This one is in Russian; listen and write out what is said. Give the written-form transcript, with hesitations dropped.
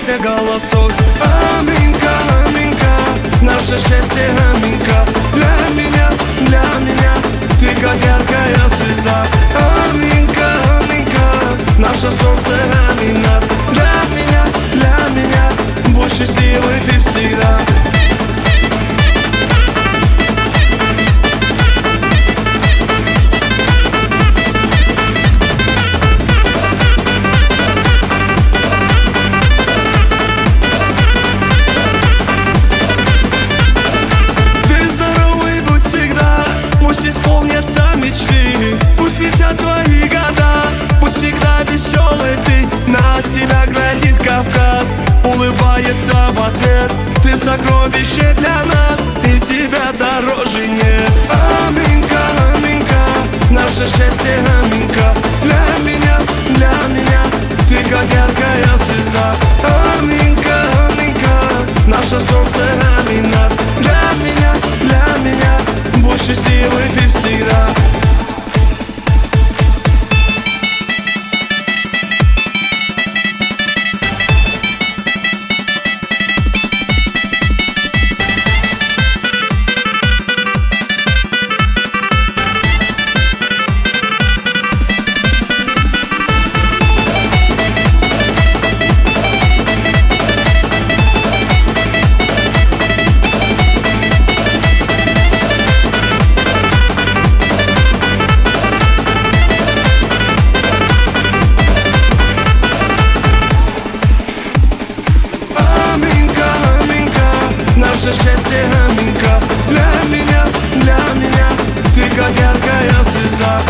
смеющийся голосок. Аминка, аминка, наше счастье, аминка. Для меня ты как яркая звезда. Аминка, аминка, наше солнце, амина. Для меня будь счастливой ты всегда. Исполнятся мечты, пусть летят твои года, пусть всегда веселый ты. На тебя глядит Кавказ, улыбается в ответ. Ты сокровище для нас, и тебя дороже нет. Аминка, аминка, наше счастье, аминка. Для меня ты как яркая звезда. Аминка, аминка, наше солнце, амина. Для меня будь счастливой ты всегда. Наше счастье, аминка. Для меня ты как яркая звезда.